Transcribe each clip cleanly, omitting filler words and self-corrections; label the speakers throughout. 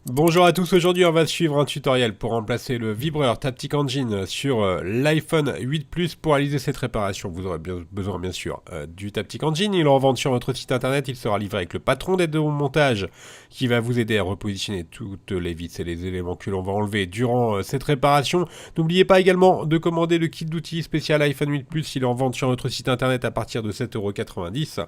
Speaker 1: Bonjour à tous, aujourd'hui on va suivre un tutoriel pour remplacer le vibreur Taptic Engine sur l'iPhone 8 Plus. Pour réaliser cette réparation, vous aurez besoin bien sûr du Taptic Engine. Il est en vente sur votre site internet, il sera livré avec le patron d'aide au montage qui va vous aider à repositionner toutes les vis et les éléments que l'on va enlever durant cette réparation. N'oubliez pas également de commander le kit d'outils spécial iPhone 8 Plus, il est en vente sur notre site internet à partir de 7,90 €.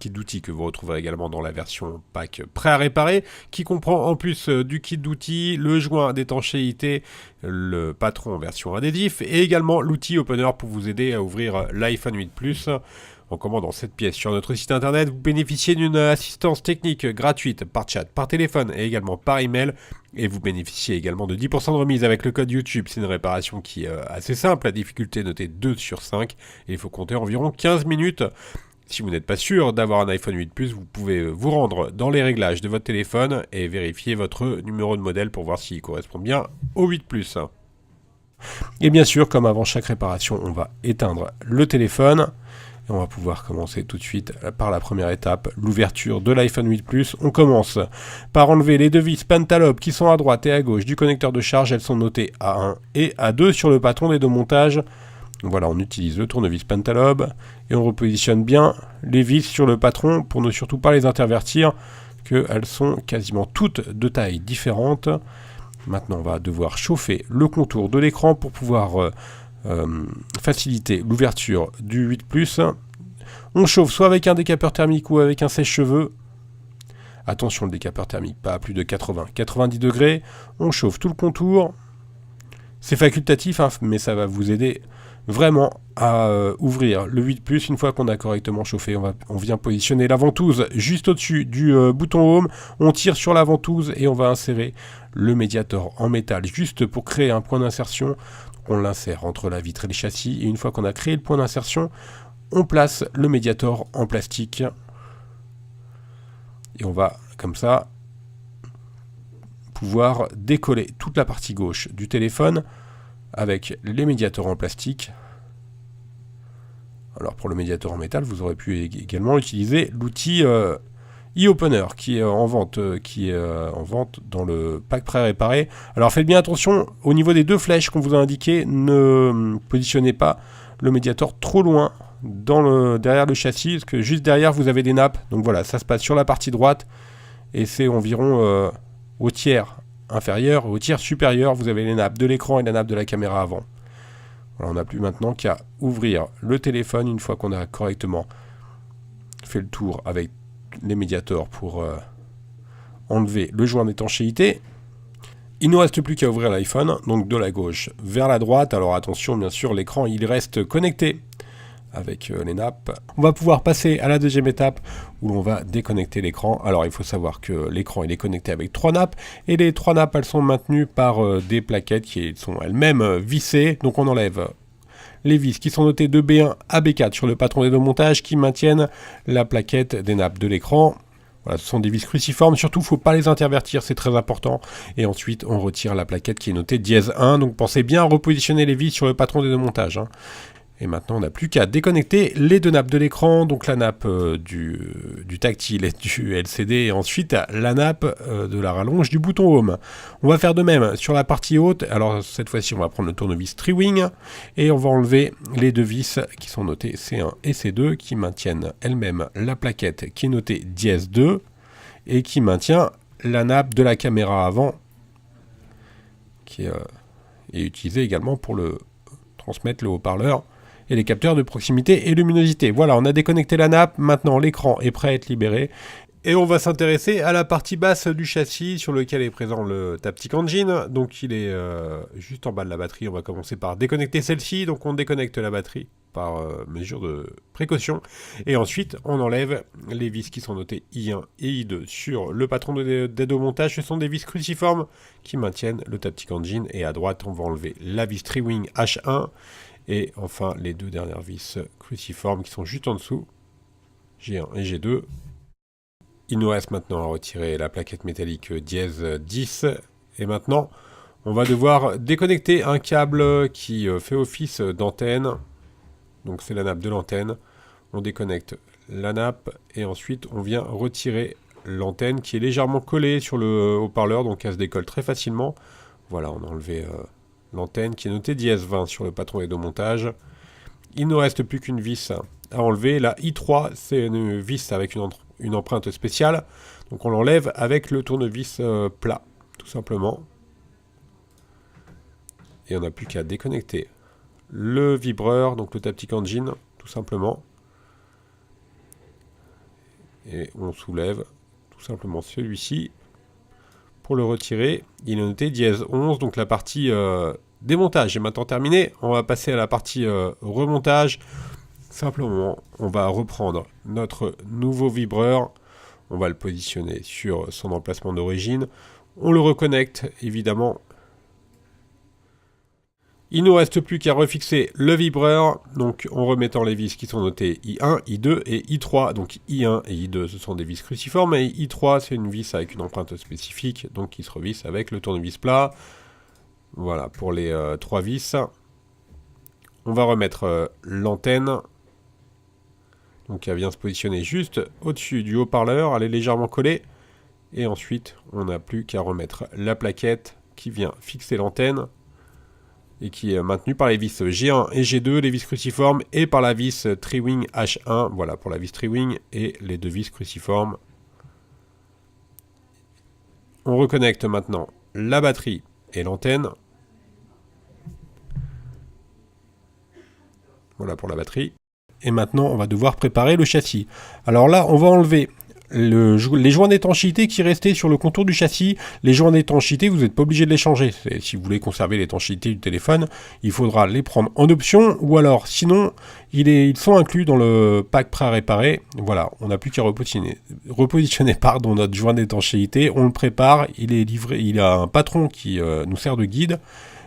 Speaker 1: Kit d'outils que vous retrouverez également dans la version pack prêt à réparer, qui comprend en plus du kit d'outils, le joint d'étanchéité, le patron en version adhésif et également l'outil opener pour vous aider à ouvrir l'iPhone 8 Plus. En commandant cette pièce sur notre site internet, vous bénéficiez d'une assistance technique gratuite par chat, par téléphone et également par email. Et vous bénéficiez également de 10% de remise avec le code YouTube. C'est une réparation qui est assez simple, la difficulté notée 2 sur 5 et il faut compter environ 15 minutes. Si vous n'êtes pas sûr d'avoir un iPhone 8 Plus, vous pouvez vous rendre dans les réglages de votre téléphone et vérifier votre numéro de modèle pour voir s'il correspond bien au 8 Plus. Et bien sûr, comme avant chaque réparation, on va éteindre le téléphone. Et on va pouvoir commencer tout de suite par la première étape, l'ouverture de l'iPhone 8 Plus. On commence par enlever les deux vis Pentalobe qui sont à droite et à gauche du connecteur de charge. Elles sont notées A1 et A2 sur le patron des deux montages. Voilà, on utilise le tournevis Pentalobe et on repositionne bien les vis sur le patron pour ne surtout pas les intervertir, qu'elles sont quasiment toutes de taille différente. Maintenant, on va devoir chauffer le contour de l'écran pour pouvoir faciliter l'ouverture du 8 Plus. On chauffe soit avec un décapeur thermique ou avec un sèche-cheveux. Attention, le décapeur thermique, pas à plus de 80-90 degrés. On chauffe tout le contour. C'est facultatif, hein, mais ça va vous aider vraiment à ouvrir le 8 Plus. Une fois qu'on a correctement chauffé, on vient positionner la ventouse juste au-dessus du bouton Home. On tire sur la ventouse et on va insérer le médiator en métal juste pour créer un point d'insertion. On l'insère entre la vitre et le châssis et une fois qu'on a créé le point d'insertion, on place le médiator en plastique et on va comme ça pouvoir décoller toute la partie gauche du téléphone avec les médiators en plastique. Alors pour le médiator en métal, vous aurez pu également utiliser l'outil e-opener qui est en vente dans le pack prêt à réparer. Alors faites bien attention au niveau des deux flèches qu'on vous a indiquées, ne positionnez pas le médiator trop loin derrière le châssis, parce que juste derrière vous avez des nappes. Donc voilà, ça se passe sur la partie droite et c'est environ au tiers inférieur, au tiers supérieur, vous avez les nappes de l'écran et la nappe de la caméra avant. Voilà, on n'a plus maintenant qu'à ouvrir le téléphone une fois qu'on a correctement fait le tour avec les médiators pour enlever le joint d'étanchéité. Il ne nous reste plus qu'à ouvrir l'iPhone, donc de la gauche vers la droite. Alors attention, bien sûr, l'écran il reste connecté avec les nappes. On va pouvoir passer à la deuxième étape où l'on va déconnecter l'écran. Alors il faut savoir que l'écran il est connecté avec 3 nappes et les 3 nappes elles sont maintenues par des plaquettes qui sont elles-mêmes vissées. Donc on enlève les vis qui sont notées de B1 à B4 sur le patron des deux montages qui maintiennent la plaquette des nappes de l'écran. Voilà, ce sont des vis cruciformes, surtout il ne faut pas les intervertir, c'est très important. Et ensuite on retire la plaquette qui est notée dièse 1, donc pensez bien à repositionner les vis sur le patron des deux montages. Et maintenant, on n'a plus qu'à déconnecter les deux nappes de l'écran, donc la nappe du tactile et du LCD, et ensuite la nappe de la rallonge du bouton Home. On va faire de même sur la partie haute. Alors cette fois-ci, on va prendre le tournevis Tri-Wing et on va enlever les deux vis qui sont notées C1 et C2, qui maintiennent elles-mêmes la plaquette qui est notée dièse 2 et qui maintient la nappe de la caméra avant, qui est utilisée également pour transmettre le haut-parleur et les capteurs de proximité et luminosité. Voilà, on a déconnecté la nappe, maintenant l'écran est prêt à être libéré. Et on va s'intéresser à la partie basse du châssis sur lequel est présent le Taptic Engine. Donc il est juste en bas de la batterie. On va commencer par déconnecter celle-ci. Donc on déconnecte la batterie par mesure de précaution. Et ensuite on enlève les vis qui sont notées I1 et I2 sur le patron d'aide au montage. Ce sont des vis cruciformes qui maintiennent le Taptic Engine. Et à droite on va enlever la vis Tri-Wing H1. Et enfin, les deux dernières vis cruciformes qui sont juste en dessous, G1 et G2. Il nous reste maintenant à retirer la plaquette métallique dièse 10. Et maintenant, on va devoir déconnecter un câble qui fait office d'antenne. Donc c'est la nappe de l'antenne. On déconnecte la nappe et ensuite on vient retirer l'antenne qui est légèrement collée sur le haut-parleur, donc elle se décolle très facilement. Voilà, on a enlevé l'antenne qui est notée dièse 20 sur le patron et de montage. Il ne reste plus qu'une vis à enlever. La I3, c'est une vis avec une empreinte spéciale. Donc on l'enlève avec le tournevis plat, tout simplement. Et on n'a plus qu'à déconnecter le vibreur, donc le Taptic Engine, tout simplement. Et on soulève tout simplement celui-ci. Pour le retirer, il est noté dièse 11, donc la partie démontage est maintenant terminée. On va passer à la partie remontage. Simplement, on va reprendre notre nouveau vibreur. On va le positionner sur son emplacement d'origine. On le reconnecte, évidemment. Il ne nous reste plus qu'à refixer le vibreur, donc en remettant les vis qui sont notées I1, I2 et I3. Donc I1 et I2, ce sont des vis cruciformes, et I3, c'est une vis avec une empreinte spécifique, donc qui se revisse avec le tournevis plat. Voilà, pour les 3 vis. On va remettre l'antenne. Donc elle vient se positionner juste au-dessus du haut-parleur, elle est légèrement collée. Et ensuite, on n'a plus qu'à remettre la plaquette qui vient fixer l'antenne et qui est maintenue par les vis G1 et G2, les vis cruciformes, et par la vis Tri-Wing H1, voilà pour la vis Tri-Wing et les 2 vis cruciformes. On reconnecte maintenant la batterie et l'antenne. Voilà pour la batterie. Et maintenant, on va devoir préparer le châssis. Alors là, on va enlever les joints d'étanchéité qui restaient sur le contour du châssis. Les joints d'étanchéité, vous n'êtes pas obligé de les changer. Si vous voulez conserver l'étanchéité du téléphone, il faudra les prendre en option, ou alors, sinon, ils sont inclus dans le pack prêt à réparer. Voilà, on n'a plus qu'à repositionner notre joint d'étanchéité. On le prépare, il est livré, il a un patron qui nous sert de guide.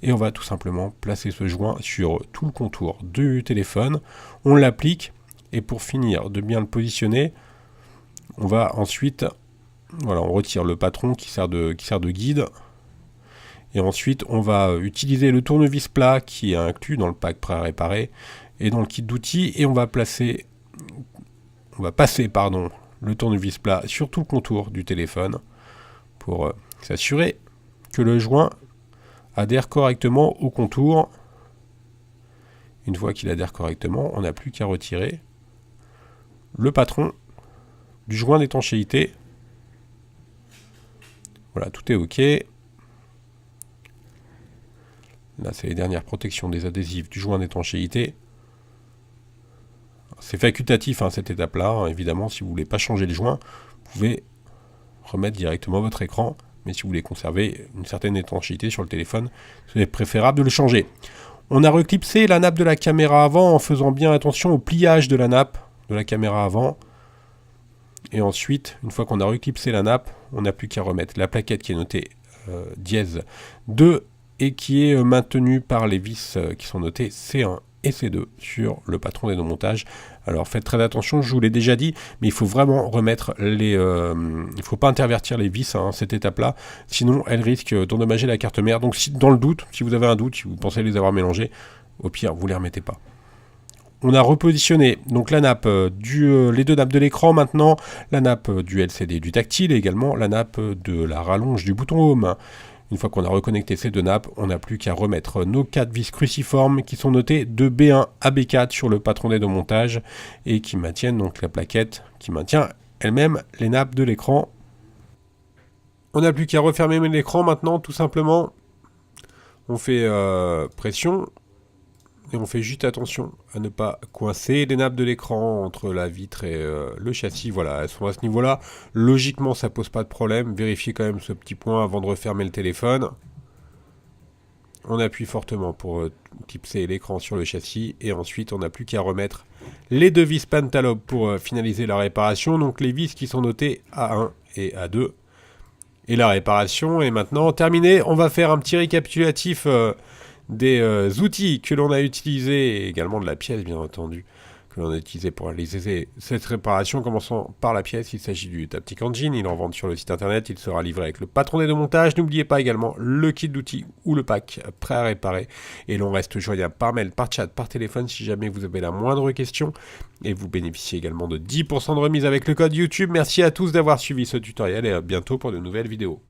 Speaker 1: Et on va tout simplement placer ce joint sur tout le contour du téléphone. On l'applique, et pour finir de bien le positionner, on va ensuite, voilà, on retire le patron qui sert de guide. Et ensuite, on va utiliser le tournevis plat qui est inclus dans le pack prêt à réparer et dans le kit d'outils. Et on va passer le tournevis plat sur tout le contour du téléphone pour s'assurer que le joint adhère correctement au contour. Une fois qu'il adhère correctement, on n'a plus qu'à retirer le patron du joint d'étanchéité. Voilà, tout est OK. Là, c'est les dernières protections des adhésifs du joint d'étanchéité. C'est facultatif, cette étape-là. Évidemment, si vous ne voulez pas changer les joints, vous pouvez remettre directement votre écran. Mais si vous voulez conserver une certaine étanchéité sur le téléphone, c'est préférable de le changer. On a reclipsé la nappe de la caméra avant en faisant bien attention au pliage de la nappe de la caméra avant. Et ensuite, une fois qu'on a reclipsé la nappe, on n'a plus qu'à remettre la plaquette qui est notée dièse 2 et qui est maintenue par les vis qui sont notées C1 et C2 sur le patron des montages. Alors faites très attention, je vous l'ai déjà dit, mais il faut vraiment remettre les... il ne faut pas intervertir les vis à cette étape-là, sinon elles risquent d'endommager la carte mère. Donc dans le doute, si vous avez un doute, si vous pensez les avoir mélangés, au pire, vous ne les remettez pas. On a repositionné donc la nappe les 2 nappes de l'écran maintenant, la nappe du LCD du tactile et également la nappe de la rallonge du bouton Home. Une fois qu'on a reconnecté ces 2 nappes, on n'a plus qu'à remettre nos 4 vis cruciformes qui sont notées de B1 à B4 sur le patronnet de montage et qui maintiennent donc la plaquette qui maintient elle-même les nappes de l'écran. On n'a plus qu'à refermer l'écran maintenant, tout simplement. On fait pression. Et on fait juste attention à ne pas coincer les nappes de l'écran entre la vitre et le châssis. Voilà, elles sont à ce niveau-là. Logiquement, ça pose pas de problème. Vérifiez quand même ce petit point avant de refermer le téléphone. On appuie fortement pour clipser l'écran sur le châssis. Et ensuite, on n'a plus qu'à remettre les 2 vis Pentalobe pour finaliser la réparation. Donc les vis qui sont notées A1 et A2. Et la réparation est maintenant terminée. On va faire un petit récapitulatif des outils que l'on a utilisés, et également de la pièce bien entendu, que l'on a utilisé pour réaliser cette réparation, commençant par la pièce. Il s'agit du Taptic Engine, il est en vente sur le site internet, il sera livré avec le patron de montage. N'oubliez pas également le kit d'outils ou le pack prêt à réparer, et l'on reste joignable par mail, par chat, par téléphone si jamais vous avez la moindre question, et vous bénéficiez également de 10% de remise avec le code YouTube. Merci à tous d'avoir suivi ce tutoriel et à bientôt pour de nouvelles vidéos.